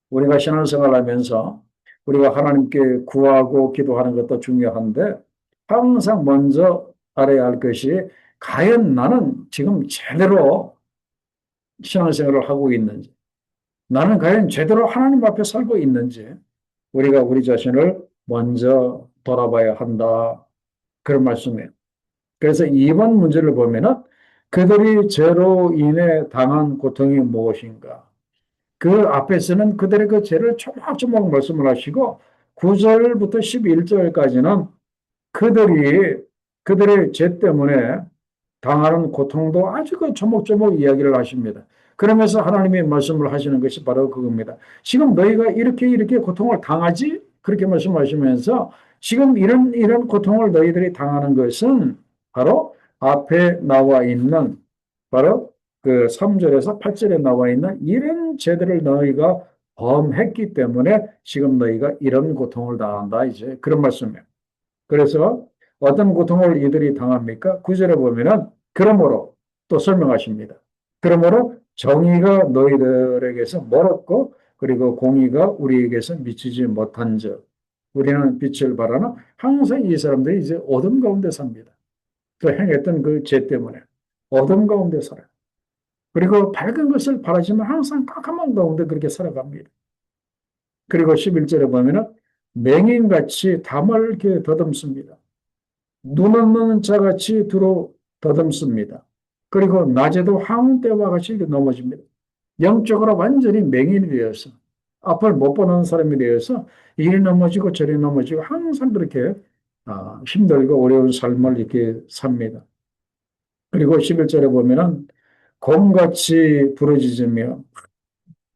우리가 신앙생활을 하면서 우리가 하나님께 구하고 기도하는 것도 중요한데 항상 먼저 알아야 할 것이 과연 나는 지금 제대로 신앙생활을 하고 있는지 나는 과연 제대로 하나님 앞에 살고 있는지 우리가 우리 자신을 먼저 돌아봐야 한다. 그런 말씀이에요. 그래서 이번 문제를 보면은 그들이 죄로 인해 당한 고통이 무엇인가? 그 앞에서는 그들의 그 죄를 조목조목 말씀을 하시고 9절부터 11절까지는 그들이 그들의 죄 때문에 당하는 고통도 아주 그 조목조목 이야기를 하십니다. 그러면서 하나님이 말씀을 하시는 것이 바로 그겁니다. 지금 너희가 이렇게 고통을 당하지? 그렇게 말씀하시면서 지금 이런 고통을 너희들이 당하는 것은 바로 앞에 나와 있는 바로 그 3절에서 8절에 나와 있는 이런 죄들을 너희가 범했기 때문에 지금 너희가 이런 고통을 당한다. 이제 그런 말씀이에요. 그래서 어떤 고통을 이들이 당합니까? 9절에 보면은 그러므로 또 설명하십니다. 그러므로 정의가 너희들에게서 멀었고 그리고 공의가 우리에게서 미치지 못한 적 우리는 빛을 바라나 항상 이 사람들이 이제 어둠 가운데 삽니다. 그 행했던 그 죄 때문에 어둠 가운데 살아요. 그리고 밝은 것을 바라지만 항상 깜깜한 가운데 그렇게 살아갑니다. 그리고 11절에 보면은 맹인같이 담을 이렇게 더듬습니다. 눈 없는 자같이 두루 더듬습니다. 그리고 낮에도 항때와 같이 넘어집니다. 영적으로 완전히 맹인이 되어서 앞을 못 보는 사람이 되어서 이리 넘어지고 저리 넘어지고 항상 그렇게 힘들고 어려운 삶을 이렇게 삽니다. 그리고 11절에 보면은 곰같이 부르짖으며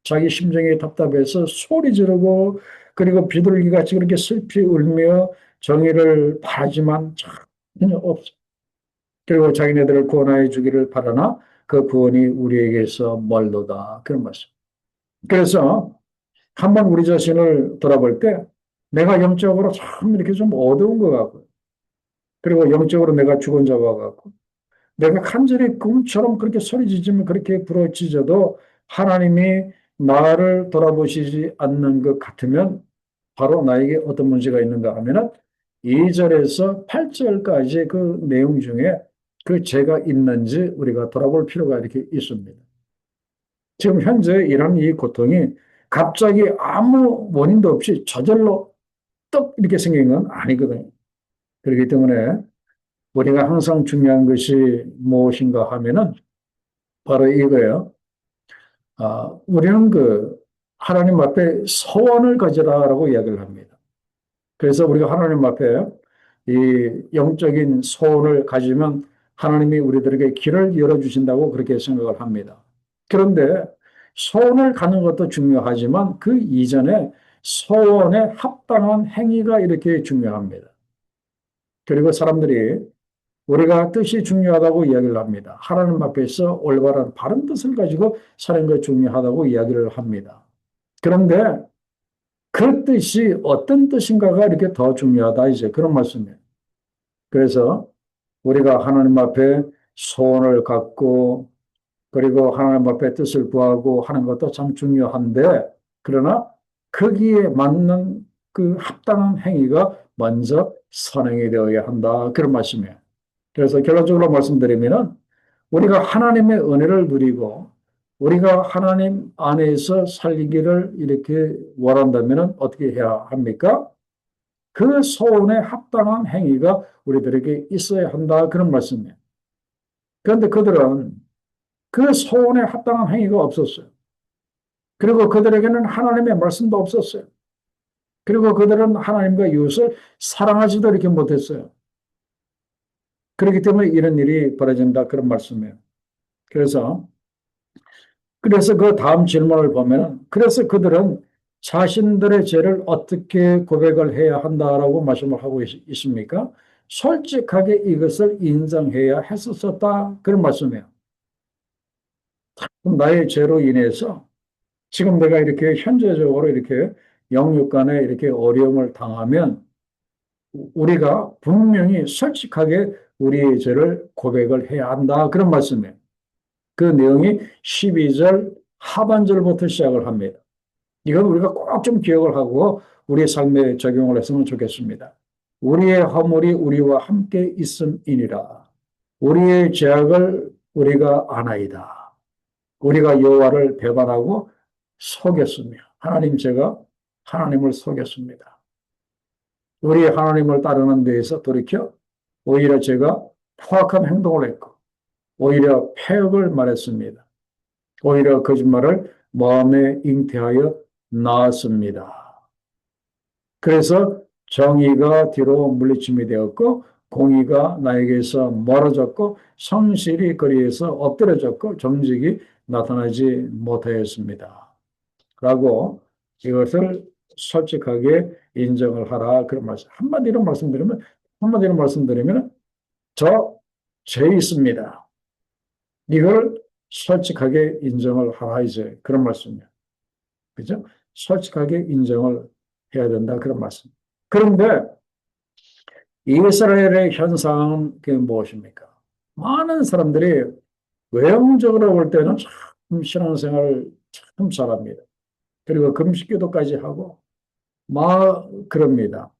자기 심정이 답답해서 소리 지르고 그리고 비둘기같이 그렇게 슬피 울며 정의를 바라지만 전혀 없어. 그리고 자기네들을 구원하여 주기를 바라나 그 구원이 우리에게서 멀도다. 그런 말씀. 그래서 한번 우리 자신을 돌아볼 때 내가 영적으로 참 이렇게 좀 어두운 것 같고 그리고 영적으로 내가 죽은 자와 같고 내가 간절히 꿈처럼 그렇게 소리 지르면 그렇게 부러지져도 하나님이 나를 돌아보시지 않는 것 같으면 바로 나에게 어떤 문제가 있는가 하면은 2절에서 8절까지 그 내용 중에 그 죄가 있는지 우리가 돌아볼 필요가 이렇게 있습니다. 지금 현재 이런 이 고통이 갑자기 아무 원인도 없이 저절로 떡 이렇게 생긴 건 아니거든요. 그렇기 때문에 우리가 항상 중요한 것이 무엇인가 하면은 바로 이거예요. 우리는 그 하나님 앞에 소원을 가지라라고 이야기를 합니다. 그래서 우리가 하나님 앞에 이 영적인 소원을 가지면 하나님이 우리들에게 길을 열어주신다고 그렇게 생각을 합니다. 그런데 소원을 갖는 것도 중요하지만 그 이전에 소원에 합당한 행위가 이렇게 중요합니다. 그리고 사람들이 우리가 뜻이 중요하다고 이야기를 합니다. 하나님 앞에서 올바른 바른 뜻을 가지고 사는 것 중요하다고 이야기를 합니다. 그런데 그 뜻이 어떤 뜻인가가 이렇게 더 중요하다 이제 그런 말씀이에요. 그래서 우리가 하나님 앞에 소원을 갖고 그리고 하나님 앞에 뜻을 구하고 하는 것도 참 중요한데 그러나 거기에 맞는 그 합당한 행위가 먼저 선행이 되어야 한다 그런 말씀이에요. 그래서 결론적으로 말씀드리면은 우리가 하나님의 은혜를 누리고 우리가 하나님 안에서 살기를 이렇게 원한다면 어떻게 해야 합니까? 그 소원에 합당한 행위가 우리들에게 있어야 한다. 그런 말씀이에요. 그런데 그들은 그 소원에 합당한 행위가 없었어요. 그리고 그들에게는 하나님의 말씀도 없었어요. 그리고 그들은 하나님과 이웃을 사랑하지도 이렇게 못했어요. 그렇기 때문에 이런 일이 벌어진다. 그런 말씀이에요. 그래서 그 다음 질문을 보면은, 그래서 그들은 자신들의 죄를 어떻게 고백을 해야 한다라고 말씀을 하고 있습니까? 솔직하게 이것을 인정해야 했었다. 그런 말씀이에요. 나의 죄로 인해서 지금 내가 이렇게 현재적으로 이렇게 영육 간에 이렇게 어려움을 당하면 우리가 분명히 솔직하게 우리의 죄를 고백을 해야 한다. 그런 말씀이에요. 그 내용이 12절 하반절부터 시작을 합니다. 이건 우리가 꼭 좀 기억을 하고 우리의 삶에 적용을 했으면 좋겠습니다. 우리의 허물이 우리와 함께 있음이니라. 우리의 죄악을 우리가 아나이다. 우리가 여호와를 배반하고 속였으며 하나님 제가 하나님을 속였습니다. 우리 하나님을 따르는 데에서 돌이켜 오히려 제가 포악한 행동을 했고 오히려 폐역을 말했습니다. 오히려 거짓말을 마음에 잉태하여 나았습니다. 그래서 정의가 뒤로 물리침이 되었고 공의가 나에게서 멀어졌고 성실이 거리에서 엎드려졌고 정직이 나타나지 못하였습니다. 라고 이것을 솔직하게 인정을 하라 그런 말씀. 한마디로 말씀드리면 저 죄 있습니다. 이걸 솔직하게 인정을 하라 이제 그런 말씀이에요. 그죠? 솔직하게 인정을 해야 된다 그런 말씀. 그런데 이스라엘의 현상은 그게 무엇입니까? 많은 사람들이 외형적으로 볼 때는 참 신앙생활을 참 잘합니다. 그리고 금식기도까지 하고 막 그럽니다.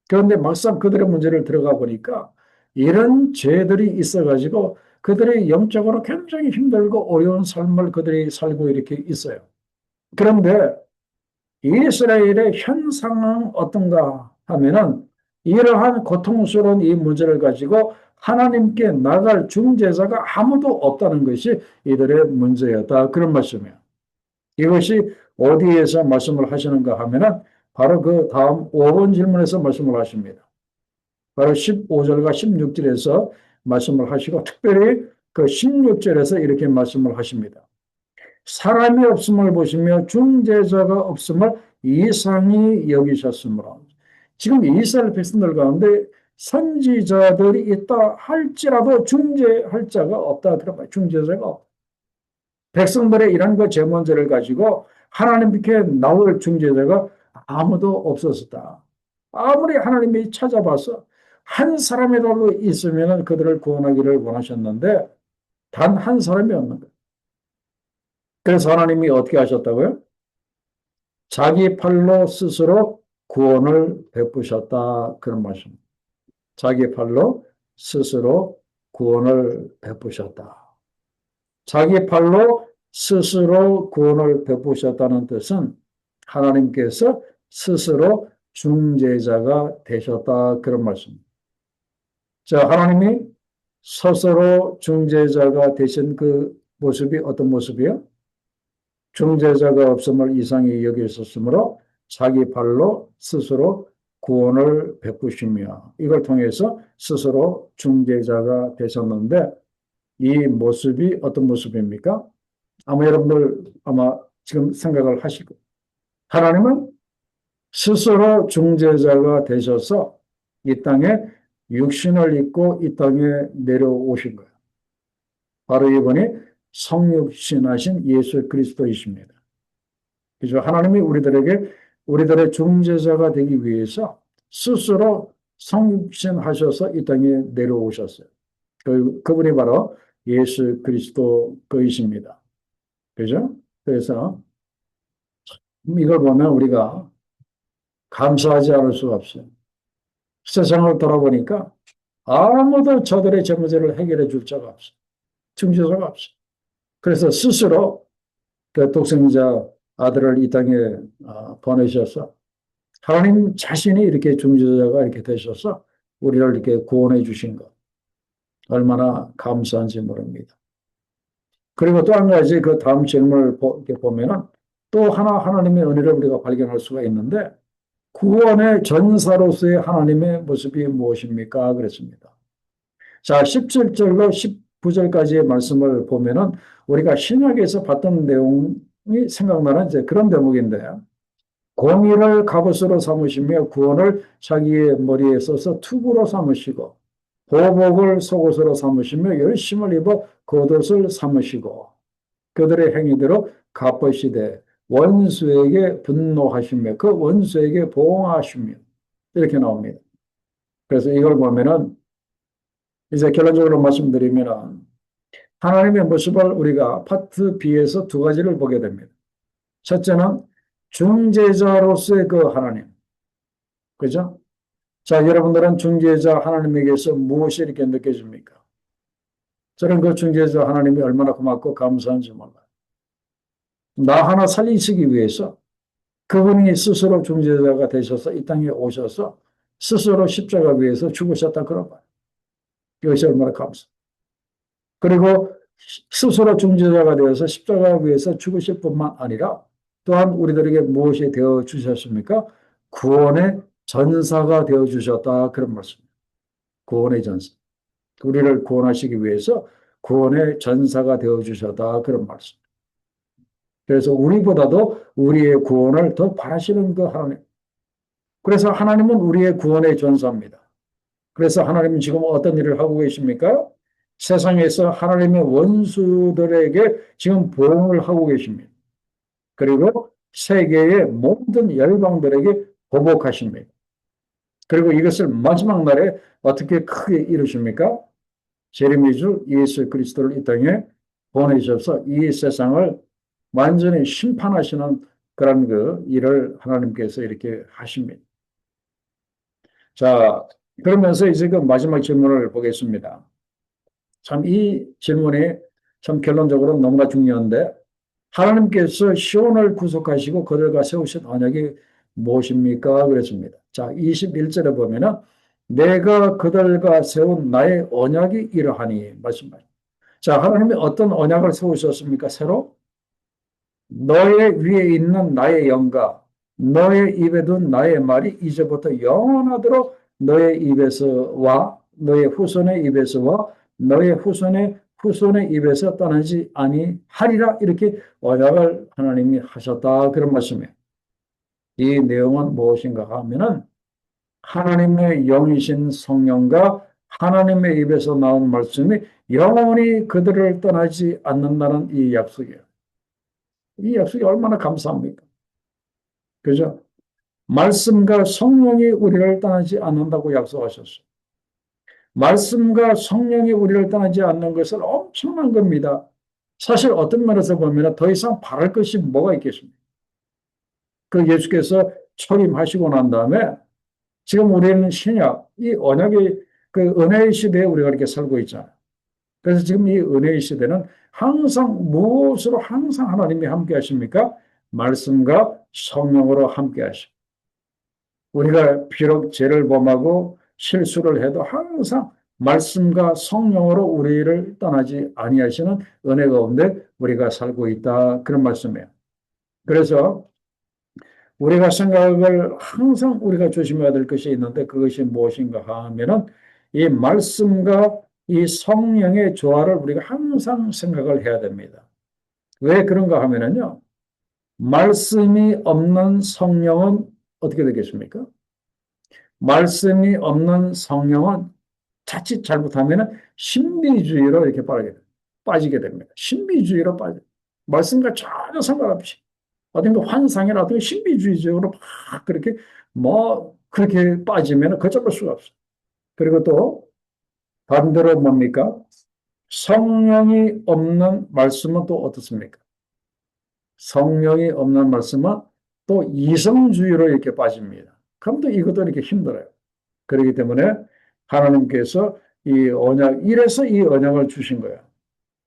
그런데 막상 그들의 문제를 들어가 보니까 이런 죄들이 있어가지고 그들이 영적으로 굉장히 힘들고 어려운 삶을 그들이 살고 이렇게 있어요. 그런데 이스라엘의 현상은 어떤가 하면은 이러한 고통스러운 이 문제를 가지고 하나님께 나갈 중재자가 아무도 없다는 것이 이들의 문제였다. 그런 말씀이에요. 이것이 어디에서 말씀을 하시는가 하면은 바로 그 다음 5번 질문에서 말씀을 하십니다. 바로 15절과 16절에서 말씀을 하시고 특별히 그 16절에서 이렇게 말씀을 하십니다. 사람이 없음을 보시며 중재자가 없음을 이상히 여기셨으므로 지금 이스라엘 백성들 가운데 선지자들이 있다 할지라도 중재할 자가 없다. 그런 말 중재자가 없다. 백성들의 이런 그 제문제를 가지고 하나님께 나올 중재자가 아무도 없었다. 아무리 하나님이 찾아봐서 한 사람이라도 있으면 그들을 구원하기를 원하셨는데 단 한 사람이 없는 거예요. 그래서 하나님이 어떻게 하셨다고요? 자기 팔로 스스로 구원을 베푸셨다. 그런 말씀. 자기 팔로 스스로 구원을 베푸셨다. 자기 팔로 스스로 구원을 베푸셨다는 뜻은 하나님께서 스스로 중재자가 되셨다. 그런 말씀입니다. 자, 하나님이 스스로 중재자가 되신 그 모습이 어떤 모습이요? 중재자가 없음을 이상히 여기셨으므로 자기 발로 스스로 구원을 베푸시며 이걸 통해서 스스로 중재자가 되셨는데 이 모습이 어떤 모습입니까? 아마 여러분들 아마 지금 생각을 하시고 하나님은 스스로 중재자가 되셔서 이 땅에 육신을 입고 이 땅에 내려오신 거예요. 바로 이분이 성육신하신 예수 그리스도이십니다. 그죠? 하나님이 우리들의 중재자가 되기 위해서 스스로 성육신하셔서 이 땅에 내려오셨어요. 그분이 바로 예수 그리스도이십니다. 그죠? 그래서 이걸 보면 우리가 감사하지 않을 수가 없어요. 세상을 돌아보니까 아무도 저들의 죄 문제를 해결해 줄 자가 없어요. 중재자가 없어요. 그래서 스스로 그 독생자 아들을 이 땅에 보내셔서 하나님 자신이 이렇게 중재자가 이렇게 되셔서 우리를 이렇게 구원해 주신 것 얼마나 감사한지 모릅니다. 그리고 또 한 가지 그 다음 질문을 보면은 또 하나님의 은혜를 우리가 발견할 수가 있는데 구원의 전사로서의 하나님의 모습이 무엇입니까? 그랬습니다. 자, 17절로 19절까지의 말씀을 보면은 우리가 신약에서 봤던 내용이 생각나는 이제 그런 대목인데요. 공의를 갑옷으로 삼으시며 구원을 자기의 머리에 써서 투구로 삼으시고 보복을 속옷으로 삼으시며 열심을 입어 겉옷을 삼으시고 그들의 행위대로 갚으시되 원수에게 분노하시며 그 원수에게 보응하시며 이렇게 나옵니다. 그래서 이걸 보면은 이제 결론적으로 말씀드리면 하나님의 모습을 우리가 파트 B에서 두 가지를 보게 됩니다. 첫째는 중재자로서의 그 하나님. 그죠? 자, 여러분들은 중재자 하나님에게서 무엇이 이렇게 느껴집니까? 저는 그 중재자 하나님이 얼마나 고맙고 감사한지 몰라요. 나 하나 살리시기 위해서 그분이 스스로 중재자가 되셔서 이 땅에 오셔서 스스로 십자가 위에서 죽으셨다 그런 거예요. 이것이 얼마나 감사. 그리고 스스로 중재자가 되어서 십자가 위에서 죽으실 뿐만 아니라 또한 우리들에게 무엇이 되어 주셨습니까? 구원의 전사가 되어 주셨다 그런 말씀입니다. 구원의 전사. 우리를 구원하시기 위해서 구원의 전사가 되어 주셨다 그런 말씀. 그래서 우리보다도 우리의 구원을 더 바라시는 그 하나님. 그래서 하나님은 우리의 구원의 전사입니다. 그래서 하나님은 지금 어떤 일을 하고 계십니까? 세상에서 하나님의 원수들에게 지금 보응을 하고 계십니다. 그리고 세계의 모든 열방들에게 보복하십니다. 그리고 이것을 마지막 날에 어떻게 크게 이루십니까? 재림의 주 예수 그리스도를 이 땅에 보내셔서 이 세상을 완전히 심판하시는 그런 그 일을 하나님께서 이렇게 하십니다. 자, 그러면서 이제 그 마지막 질문을 보겠습니다. 참 이 질문이 참 결론적으로 너무나 중요한데 하나님께서 시온을 구속하시고 그들과 세우신 언약이 무엇입니까? 그랬습니다. 자, 21절에 보면은 내가 그들과 세운 나의 언약이 이러하니 말씀하십니다. 자, 하나님이 어떤 언약을 세우셨습니까? 새로 너의 위에 있는 나의 영과 너의 입에 둔 나의 말이 이제부터 영원하도록 너의 입에서와 너의 후손의 입에서와 너의 후손의 입에서 떠나지 아니하리라 이렇게 언약을 하나님이 하셨다 그런 말씀이에요. 이 내용은 무엇인가 하면은 하나님의 영이신 성령과 하나님의 입에서 나온 말씀이 영원히 그들을 떠나지 않는다는 이 약속이에요. 이 약속이 얼마나 감사합니까? 그죠? 말씀과 성령이 우리를 떠나지 않는다고 약속하셨어요. 말씀과 성령이 우리를 떠나지 않는 것은 엄청난 겁니다. 사실 어떤 면에서 보면 더 이상 바랄 것이 뭐가 있겠습니까? 그 예수께서 초림하시고 난 다음에 지금 우리는 신약, 이 언약의 그 은혜의 시대에 우리가 이렇게 살고 있잖아요. 그래서 지금 이 은혜의 시대는 항상 무엇으로 항상 하나님이 함께 하십니까? 말씀과 성령으로 함께 하십니다. 우리가 비록 죄를 범하고 실수를 해도 항상 말씀과 성령으로 우리를 떠나지 아니하시는 은혜 가운데 우리가 살고 있다. 그런 말씀이에요. 그래서 우리가 생각을 항상 우리가 조심해야 될 것이 있는데 그것이 무엇인가 하면은 이 말씀과 이 성령의 조화를 우리가 항상 생각을 해야 됩니다. 왜 그런가 하면은요. 말씀이 없는 성령은 어떻게 되겠습니까? 말씀이 없는 성령은 자칫 잘못하면 신비주의로 이렇게 빠지게 됩니다. 신비주의로 빠져. 말씀과 전혀 상관없이 어딘가 환상이라든가 신비주의적으로 막 그렇게 뭐 그렇게 빠지면 그쳐볼 수가 없어요. 그리고 또 반대로 뭡니까? 성령이 없는 말씀은 또 어떻습니까? 성령이 없는 말씀은 또 이성주의로 이렇게 빠집니다. 그럼 또 이것도 이렇게 힘들어요. 그렇기 때문에 하나님께서 이 언약, 이래서 이 언약을 주신 거예요.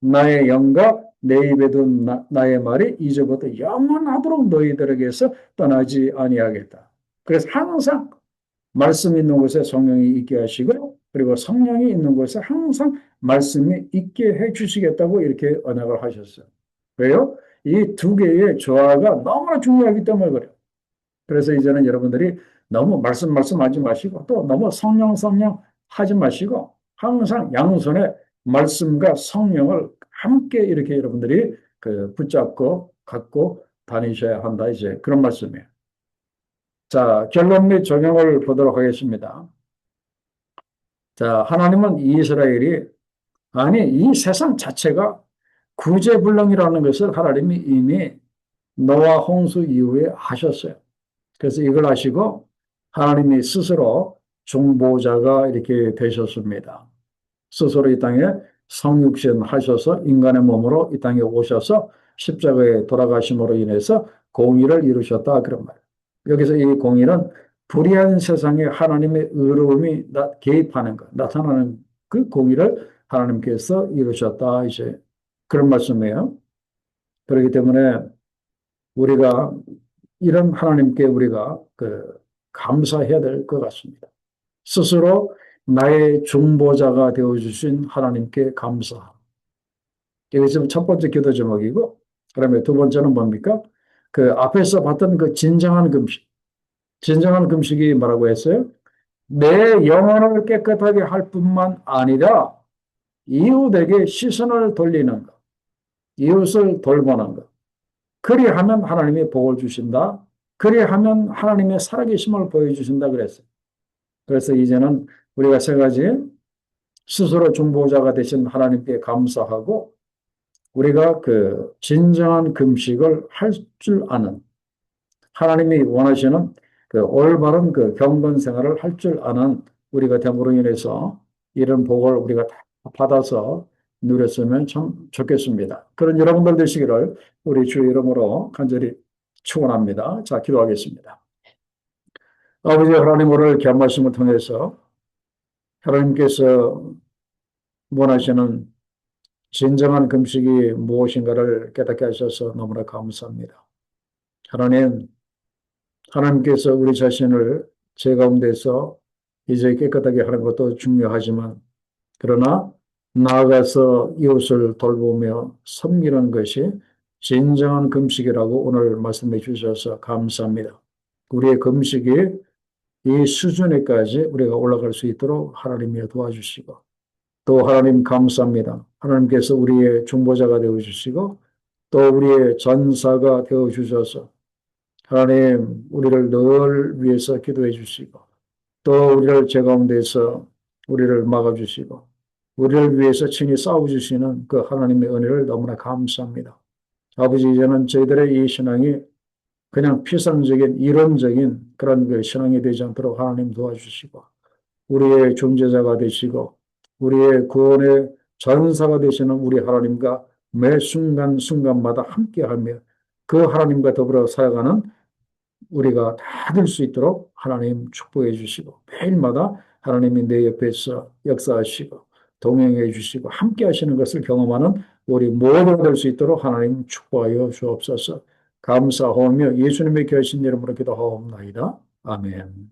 나의 영과 내 입에 둔 나의 말이 이제부터 영원하도록 너희들에게서 떠나지 아니하겠다. 그래서 항상 말씀 있는 곳에 성령이 있게 하시고 그리고 성령이 있는 곳에 항상 말씀이 있게 해 주시겠다고 이렇게 언약을 하셨어요. 왜요? 이 두 개의 조화가 너무나 중요하기 때문에 그래요. 그래서 이제는 여러분들이 너무 말씀하지 마시고 또 너무 성령 하지 마시고 항상 양손에 말씀과 성령을 함께 이렇게 여러분들이 그 붙잡고 갖고 다니셔야 한다. 이제 그런 말씀이에요. 자, 결론 및 적용을 보도록 하겠습니다. 자, 하나님은 이스라엘이 아니 이 세상 자체가 구제불능이라는 것을 하나님이 이미 노아 홍수 이후에 하셨어요. 그래서 이걸 아시고 하나님이 스스로 중보자가 이렇게 되셨습니다. 스스로 이 땅에 성육신 하셔서 인간의 몸으로 이 땅에 오셔서 십자가에 돌아가심으로 인해서 공의를 이루셨다 그런 말이에요. 여기서 이 공의는 불의한 세상에 하나님의 의로움이 개입하는 것, 나타나는 그 공의를 하나님께서 이루셨다 이제 그런 말씀이에요. 그렇기 때문에 우리가 이런 하나님께 우리가 감사해야 될 것 같습니다. 스스로 나의 중보자가 되어주신 하나님께 감사. 이게 지금 첫 번째 기도 제목이고, 그다음에 두 번째는 뭡니까? 그 앞에서 봤던 그 진정한 금식. 진정한 금식이 뭐라고 했어요? 내 영혼을 깨끗하게 할 뿐만 아니라 이웃에게 시선을 돌리는 것, 이웃을 돌보는 것. 그리하면 하나님이 복을 주신다. 그리하면 하나님의 살아계심을 보여주신다 그랬어요. 그래서 이제는 우리가 세 가지 스스로 중보자가 되신 하나님께 감사하고 우리가 그 진정한 금식을 할 줄 아는 하나님이 원하시는 그 올바른 그 경건 생활을 할 줄 아는 우리가 됨으로 인해서 이런 복을 우리가 다 받아서 누렸으면 참 좋겠습니다. 그런 여러분들 되시기를 우리 주 이름으로 간절히 축원합니다. 자, 기도하겠습니다. 아버지 하나님 오늘 귀한 말씀을 통해서 하나님께서 원하시는 진정한 금식이 무엇인가를 깨닫게 하셔서 너무나 감사합니다. 하나님, 하나님께서 우리 자신을 죄 가운데서 이제 깨끗하게 하는 것도 중요하지만 그러나 나아가서 이웃을 돌보며 섬기는 것이 진정한 금식이라고 오늘 말씀해 주셔서 감사합니다. 우리의 금식이 이 수준에까지 우리가 올라갈 수 있도록 하나님이 도와주시고 또 하나님 감사합니다. 하나님께서 우리의 중보자가 되어주시고 또 우리의 전사가 되어주셔서 하나님 우리를 늘 위해서 기도해 주시고 또 우리를 죄 가운데서 우리를 막아주시고 우리를 위해서 친히 싸워주시는 그 하나님의 은혜를 너무나 감사합니다. 아버지 이제는 저희들의 이 신앙이 그냥 피상적인 이론적인 그런 그 신앙이 되지 않도록 하나님 도와주시고 우리의 중재자가 되시고 우리의 구원의 전사가 되시는 우리 하나님과 매 순간순간마다 함께하며 그 하나님과 더불어 살아가는 우리가 다 될 수 있도록 하나님 축복해 주시고 매일마다 하나님이 내 옆에서 역사하시고 동행해 주시고 함께 하시는 것을 경험하는 우리 모두가 될 수 있도록 하나님 축복하여 주옵소서. 감사하며 예수님의 결신 이름으로 기도하옵나이다. 아멘.